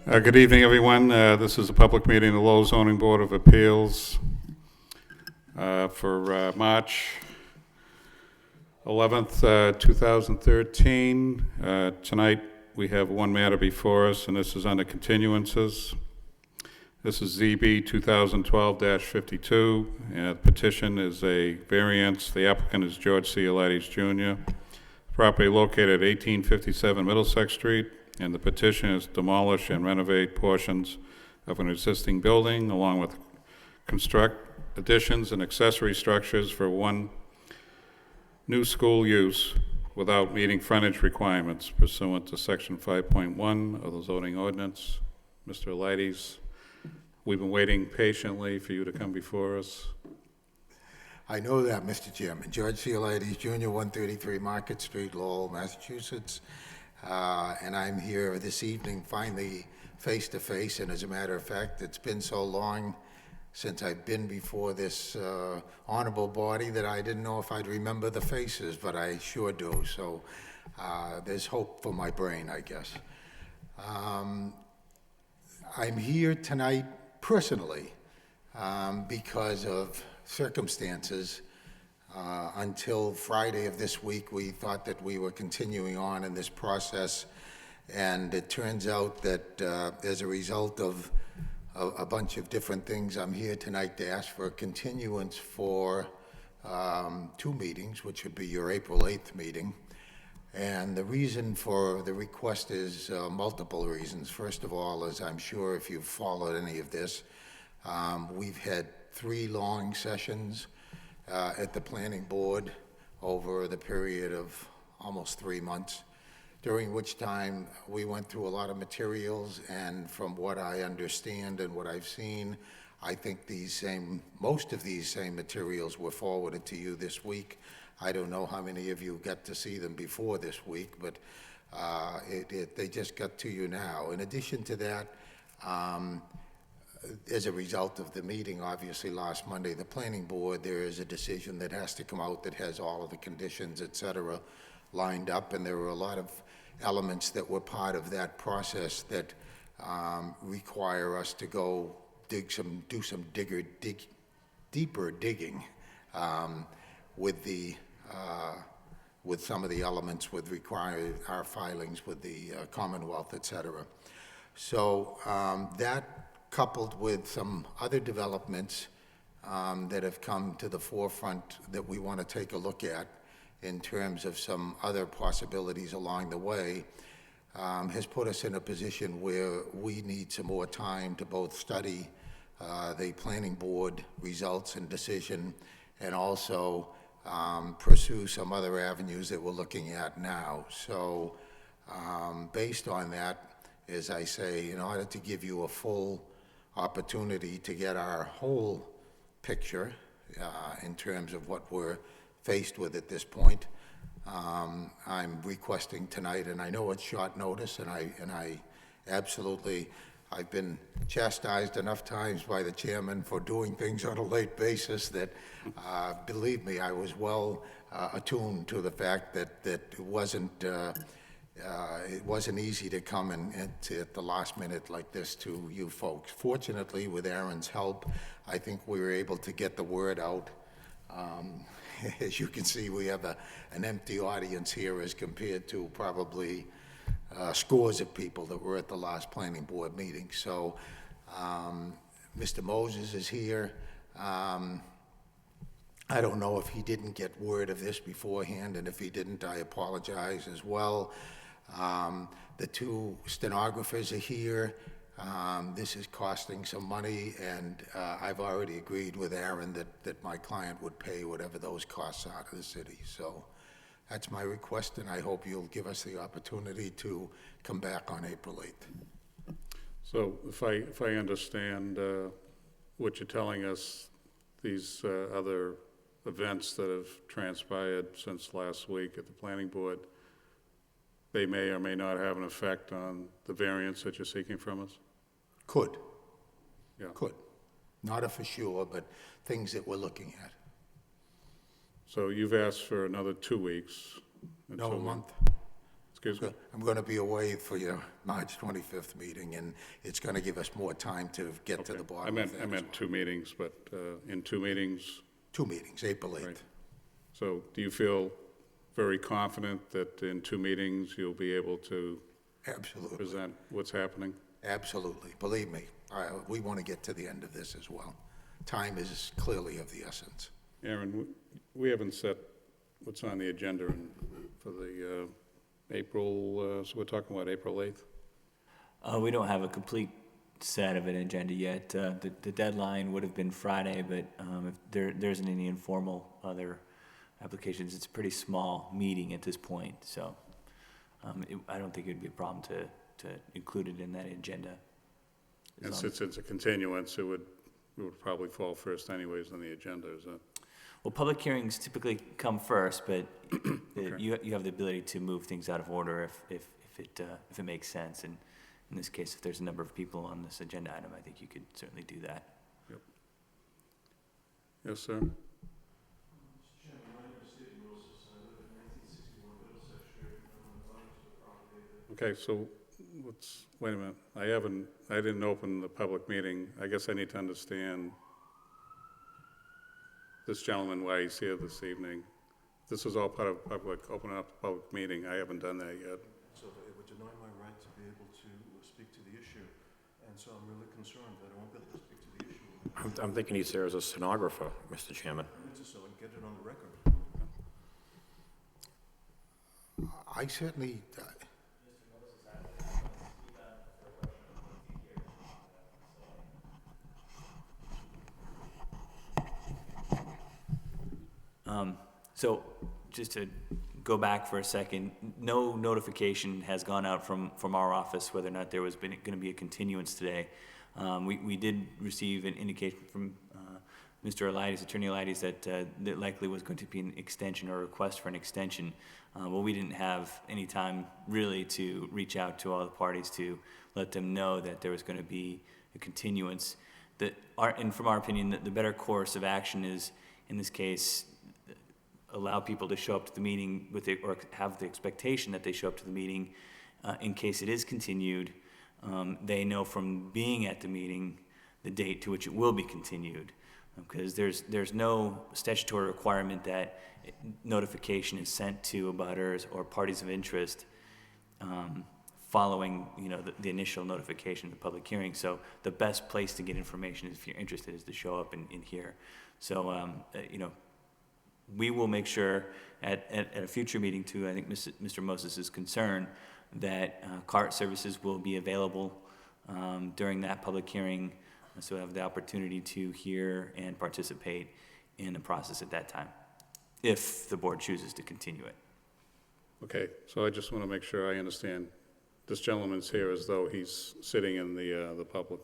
Good evening, everyone. This is a public meeting of the Lowell Zoning Board of Appeals for March 11th, 2013. Tonight we have one matter before us, and this is under continuances. This is ZB 2012-52, and the petition is a variance. The applicant is George C. Elides Jr. Property located at 1857 Middlesex Street, and the petition is demolish and renovate portions of an existing building along with construct additions and accessory structures for one new school use without meeting frontage requirements pursuant to section 5.1 of the zoning ordinance. Mr. Elides, we've been waiting patiently for you to come before us. I know that, Mr. Chairman. George C. Elides Jr., 133 Market Street, Lowell, Massachusetts. And I'm here this evening finally face-to-face, and as a matter of fact, it's been so long since I've been before this honorable body that I didn't know if I'd remember the faces, but I sure do. So there's hope for my brain, I guess. I'm here tonight personally because of circumstances. Until Friday of this week, we thought that we were continuing on in this process, and it turns out that as a result of a bunch of different things, I'm here tonight to ask for a continuance for 2 meetings, which would be your April 8th meeting. And the reason for the request is multiple reasons. First of all, as I'm sure if you've followed any of this, we've had 3 long sessions at the planning board over the period of almost 3 months, during which time we went through a lot of materials, and from what I understand and what I've seen, I think most of these same materials were forwarded to you this week. I don't know how many of you got to see them before this week, but they just got to you now. In addition to that, as a result of the meeting, obviously last Monday, the planning board, there is a decision that has to come out that has all of the conditions, et cetera, lined up, and there were a lot of elements that were part of that process that require us to go do some deeper digging with some of the elements with required our filings with the Commonwealth, et cetera. So that, coupled with some other developments that have come to the forefront that we want to take a look at in terms of some other possibilities along the way, has put us in a position where we need some more time to both study the planning board results and decision, and also pursue some other avenues that we're looking at now. So based on that, as I say, in order to give you a full opportunity to get our whole picture in terms of what we're faced with at this point, I'm requesting tonight, and I know it's short notice, and I absolutely, I've been chastised enough times by the chairman for doing things on a late basis that, believe me, I was well attuned to the fact that it wasn't easy to come at the last minute like this to you folks. Fortunately, with Aaron's help, I think we were able to get the word out. As you can see, we have an empty audience here as compared to probably scores of people that were at the last planning board meeting. So Mr. Moses is here. I don't know if he didn't get word of this beforehand, and if he didn't, I apologize as well. The 2 stenographers are here. This is costing some money, and I've already agreed with Aaron that my client would pay whatever those costs are to the city. So that's my request, and I hope you'll give us the opportunity to come back on April 8th. So if I understand what you're telling us, these other events that have transpired since last week at the planning board, they may or may not have an effect on the variance that you're seeking from us? Could. Yeah. Could. Not a for sure, but things that we're looking at. So you've asked for another 2 weeks. No, a month. Excuse me? I'm going to be away for your March 25th meeting, and it's going to give us more time to get to the bottom of that. I meant 2 meetings, but in 2 meetings, 2 meetings, April 8th. right. So do you feel very confident that in 2 meetings you'll be able to Absolutely. present what's happening? Absolutely. Believe me, we want to get to the end of this as well. Time is clearly of the essence. Aaron, we haven't set what's on the agenda for the April, so we're talking about April 8th? We don't have a complete set of an agenda yet. The deadline would have been Friday, but if there isn't any informal other applications, it's a pretty small meeting at this point, so I don't think it'd be a problem to include it in that agenda. And since it's a continuance, it would probably fall first anyways on the agenda, is that? Well, public hearings typically come first, but Okay. you have the ability to move things out of order if it makes sense. And in this case, if there's a number of people on this agenda item, I think you could certainly do that. Yep. Yes, sir? Okay, so wait a minute. I didn't open the public meeting. I guess I need to understand this gentleman, why he's here this evening. This is all part of opening up the public meeting. I haven't done that yet. So it would deny my right to be able to speak to the issue, and so I'm really concerned that I won't be able to speak to the issue. I'm thinking he's there as a stenographer, Mr. Chairman. So and get it on the record. I certainly, So just to go back for a second, no notification has gone out from our office whether or not there was going to be a continuance today. We did receive an indication from Mr. Elides, Attorney Elides, that there likely was going to be an extension or a request for an extension. Well, we didn't have any time really to reach out to all the parties to let them know that there was going to be a continuance. And from our opinion, the better course of action is, in this case, allow people to show up to the meeting or have the expectation that they show up to the meeting in case it is continued. They know from being at the meeting the date to which it will be continued, because there's no statutory requirement that notification is sent to abutters or parties of interest following the initial notification of the public hearing. So the best place to get information, if you're interested, is to show up in here. So we will make sure at a future meeting too, I think Mr. Moses is concerned that cart services will be available during that public hearing, so we'll have the opportunity to hear and participate in the process at that time, if the board chooses to continue it. Okay, so I just want to make sure I understand. This gentleman's here as though he's sitting in the public.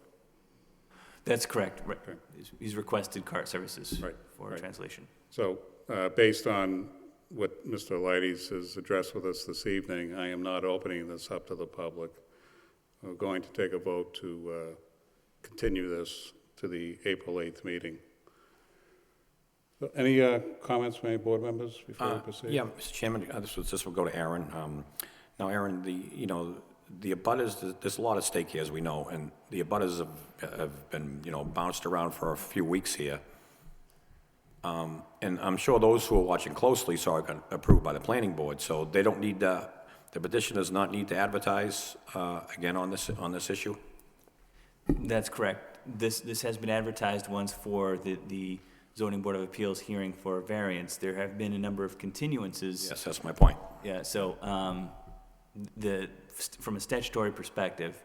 That's correct. Right. Okay. He's requested cart services Right, for right. translation. So based on what Mr. Elides has addressed with us this evening, I am not opening this up to the public. We're going to take a vote to continue this to the April 8th meeting. So any comments from any board members before we proceed? Yeah, Mr. Chairman, this will go to Aaron. Now, Aaron, the abutters, there's a lot at stake here, as we know, and the abutters have been, bounced around for a few weeks here. And I'm sure those who are watching closely saw it got approved by the planning board, so they don't need, the petition does not need to advertise again on this issue? That's correct. This has been advertised once for the Zoning Board of Appeals hearing for variance. There have been a number of continuances. Yes, that's my point. Yeah, so from a statutory perspective,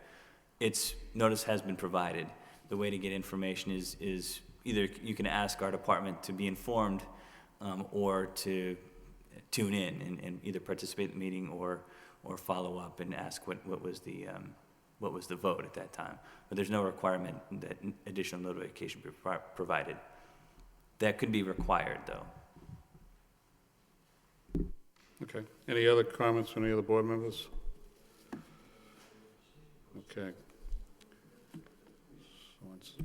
notice has been provided. The way to get information is either you can ask our department to be informed or to tune in and either participate in the meeting or follow up and ask what was the vote at that time. But there's no requirement that additional notification be provided. That could be required, though. Okay. Any other comments from any other board members? Okay. So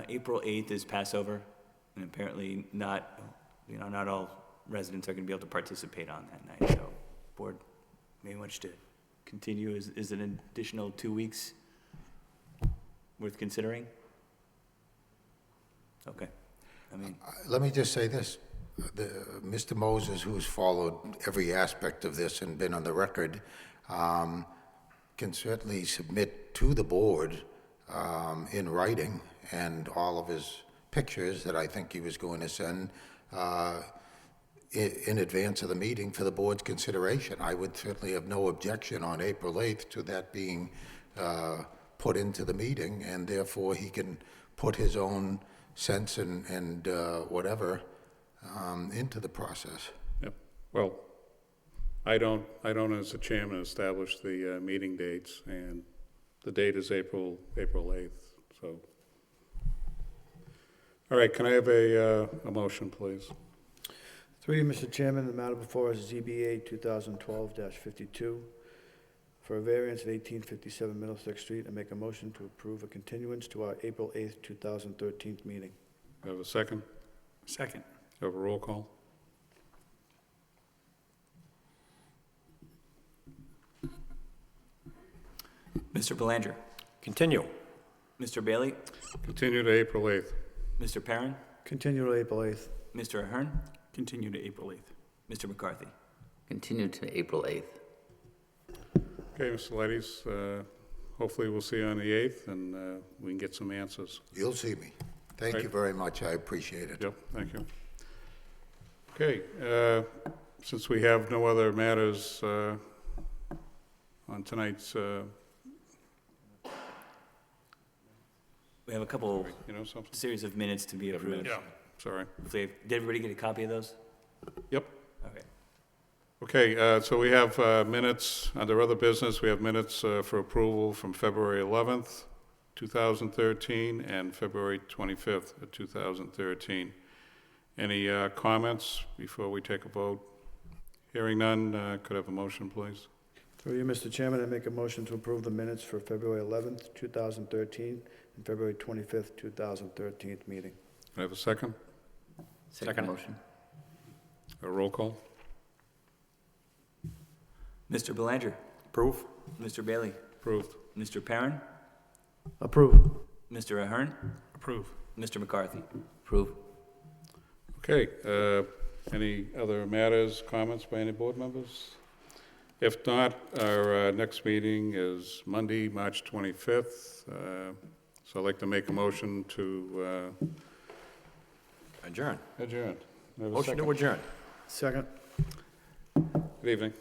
April 8th is Passover, and apparently not all residents are going to be able to participate on that night, so board may wish to continue. Is an additional 2 weeks worth considering? Okay, I mean, Let me just say this. Mr. Moses, who's followed every aspect of this and been on the record, can certainly submit to the board in writing and all of his pictures that I think he was going to send in advance of the meeting for the board's consideration. I would certainly have no objection on April 8th to that being put into the meeting, and therefore he can put his own sense and whatever into the process. Yep. Well, I don't as the chairman establish the meeting dates, and the date is April 8th, so. All right, can I have a motion, please? Through you, Mr. Chairman, the matter before us is ZBA 2012-52 for a variance at 1857 Middlesex Street, and make a motion to approve a continuance to our April 8th, 2013 meeting. Have a second? second. Have a roll call? Mr. Belanger, Continue. Mr. Bailey, Continue to April 8th. Mr. Perrin, Continue to April 8th. Mr. Ahern, Continue to April 8th. Mr. McCarthy. Continue to April 8th. Okay, Mr. Ladies, hopefully we'll see you on the 8th, and we can get some answers. You'll see me. Thank you very much. I appreciate it. Yep, thank you. Okay, since we have no other matters on tonight's, We have a couple you know something? series of minutes to be approved. Yeah. Sorry. Did everybody get a copy of those? Yep. Okay. Okay, so we have minutes, under other business, we have minutes for approval from February 11th, 2013, and February 25th of 2013. Any comments before we take a vote? Hearing none, could I have a motion, please? Through you, Mr. Chairman, I make a motion to approve the minutes for February 11th, 2013, and February 25th, 2013 meeting. Can I have a second? Second motion. A roll call? Mr. Belanger, Approve? Mr. Bailey, Approved. Mr. Perrin, Approve. Mr. Ahern, Approve. Mr. McCarthy. Approve. Okay, any other matters, comments by any board members? If not, our next meeting is Monday, March 25th. So I'd like to make a motion to Adjourn. adjourn. Have a Motion to second? adjourn. Second. Good evening.